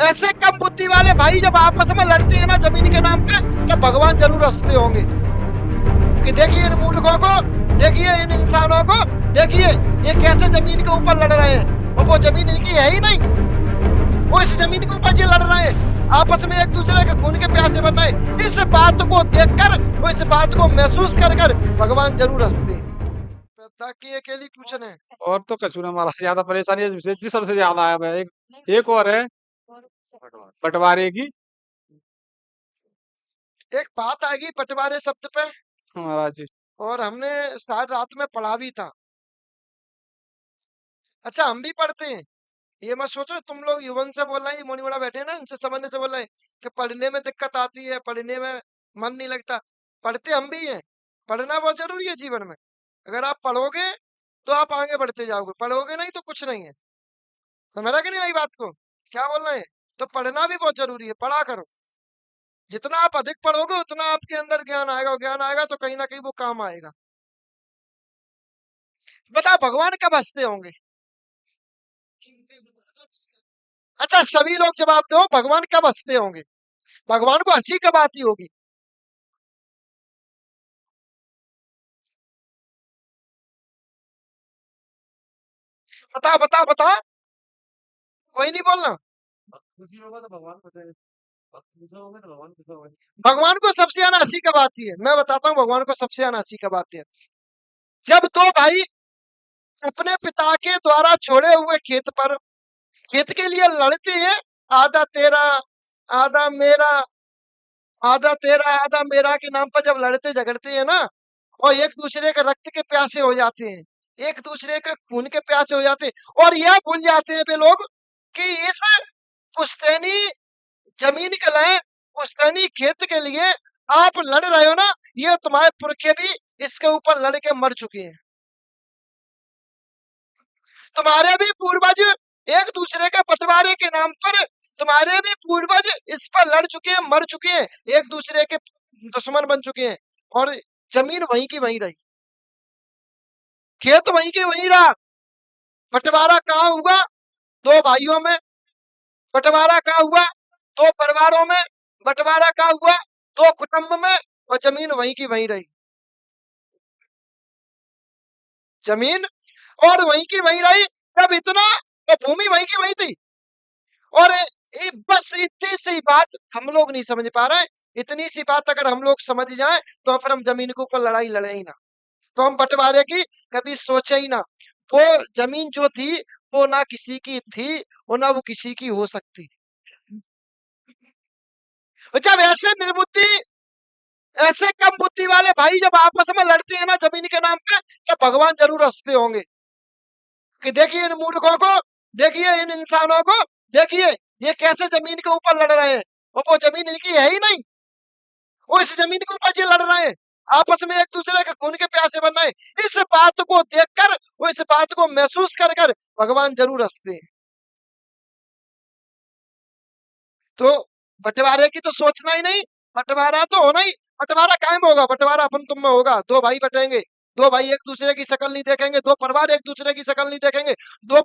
ऐसे कम बुद्धि वाले भाई जब आपस में लड़ते हैं ना जमीन के नाम पे, तो भगवान जरूर हंसते होंगे कि देखिए इन मूर्खों को, देखिए इन इंसानों को, देखिए ये कैसे जमीन के ऊपर लड़ रहे हैं, और वो जमीन इनकी है ही नहीं, वो इस जमीन के ऊपर ये लड़ रहे हैं, आपस में एक दूसरे के खून के प्यासे बन रहे हैं। इस बात को देखकर, वो इस बात को महसूस कर कर भगवान जरूर हंसते हैं। ताकि अकेली ट्यूशन है। और तो कछु ना महाराज, ज्यादा परेशानी जी सबसे ज्यादा है। एक और है बंटवारे की। एक बात आ गई बंटवारे शब्द पे, महाराज जी। और हमने शायद रात में पढ़ा भी था। अच्छा हम भी पढ़ते हैं, ये मत सोचो तुम लोग युवन से बोल रहे हैं, ये मोनी बड़ा बैठे हैं ना, इनसे समझने से बोल रहे हैं कि पढ़ने में दिक्कत आती है, पढ़ने में मन नहीं लगता। पढ़ते हम भी हैं, पढ़ना बहुत जरूरी है जीवन में। अगर आप पढ़ोगे तो आप आगे बढ़ते जाओगे, पढ़ोगे नहीं तो कुछ नहीं है। समझ रहा कि नहीं आई बात को, क्या बोल रहे हैं? तो पढ़ना भी बहुत जरूरी है, पढ़ा करो। जितना आप अधिक पढ़ोगे उतना आपके अंदर ज्ञान आएगा, और ज्ञान आएगा तो कहीं ना कहीं वो काम आएगा। बताओ भगवान कब हंसते होंगे? अच्छा सभी लोग जवाब दो, भगवान कब हंसते होंगे? भगवान को हंसी कब आती होगी? बताओ बताओ बताओ, कोई नहीं बोलना। भगवान को सबसे ज्यादा हंसी कब आती है? मैं बताता हूँ भगवान को सबसे ज्यादा हंसी कब आती है। जब दो भाई अपने पिता के द्वारा छोड़े हुए खेत पर, खेत के लिए लड़ते हैं, आधा तेरा आधा मेरा, आधा तेरा आधा मेरा के नाम पर जब लड़ते झगड़ते हैं ना, और एक दूसरे के रक्त के प्यासे हो जाते हैं, एक दूसरे के खून के प्यासे हो जाते हैं, और यह भूल जाते हैं वे लोग कि इस पुश्तैनी जमीन के लिए, पुश्तैनी खेत के लिए आप लड़ रहे हो ना, ये तुम्हारे पुरखे भी इसके ऊपर लड़ के मर चुके हैं। तुम्हारे भी पूर्वज एक दूसरे के बंटवारे के नाम पर, तुम्हारे भी पूर्वज इस पर लड़ चुके हैं, मर चुके हैं, एक दूसरे के दुश्मन बन चुके हैं, और जमीन वहीं की वहीं रही, खेत वहीं के वहीं रहा। बंटवारा कहाँ हुआ? दो भाइयों में। बंटवारा कहाँ हुआ? दो परिवारों में। बंटवारा कहाँ हुआ? दो कुटुंब में, और जमीन वहीं की वहीं रही। जमीन और वहीं की वहीं रही। जब इतना, तो भूमि वहीं की वहीं थी। और बस इतनी सी बात हम लोग नहीं समझ पा रहे हैं। इतनी सी बात अगर हम लोग समझ जाएं तो फिर हम जमीन के ऊपर लड़ाई लड़े ही ना, तो हम बंटवारे की कभी सोचे ही ना। वो जमीन जो थी वो ना किसी की थी, और ना वो किसी की हो सकती। जब ऐसे निर्बुद्धि, ऐसे कम बुद्धि वाले भाई जब आपस में लड़ते हैं ना जमीन के नाम पे, तो भगवान जरूर हंसते होंगे कि देखिए इन मूर्खों को, देखिए इन इंसानों को, देखिए ये कैसे जमीन के ऊपर लड़ रहे हैं, और वो जमीन इनकी है ही नहीं, वो इस जमीन के ऊपर ये लड़ रहे हैं, आपस में एक दूसरे के खून के प्यासे बन रहे हैं। इस बात को देखकर, वो इस बात को महसूस कर कर भगवान जरूर हंसते हैं। तो बंटवारे की तो सोचना ही नहीं, बंटवारा तो होना ही। बंटवारा कायम होगा, बंटवारा अपन तुम में होगा। दो भाई बटेंगे, दो भाई एक दूसरे की शक्ल नहीं देखेंगे, दो परिवार एक दूसरे की शक्ल नहीं देखेंगे, दो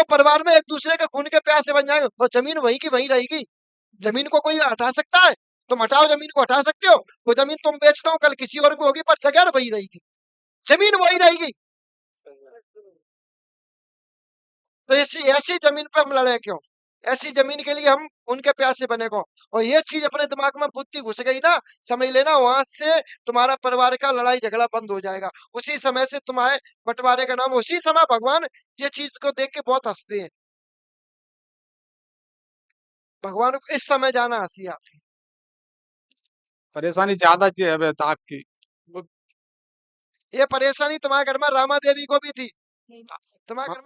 परिवार में एक दूसरे के खून के प्यासे बन जाएंगे, और जमीन वहीं की वहीं रहेगी। जमीन को कोई हटा सकता है? तुम हटाओ जमीन को, हटा सकते हो? वो जमीन तुम बेच दो, कल किसी और को होगी, पर जगह वही रहेगी, जमीन वही रहेगी। तो ऐसी ऐसी जमीन पे हम लड़े क्यों? ऐसी जमीन के लिए हम उनके प्यासे बने को। और ये चीज अपने दिमाग में बुद्धि घुस गई ना, समझ लेना वहां से तुम्हारा परिवार का लड़ाई झगड़ा बंद हो जाएगा। उसी समय से तुम्हारे बंटवारे का नाम, उसी समय भगवान ये चीज को देख के बहुत हंसते हैं। भगवान को इस समय जाना हंसी आती है। परेशानी ज्यादा चाहिए अब ताक की। ये परेशानी तुम्हारे घर में रामा देवी को भी थी, तुम्हारे घर में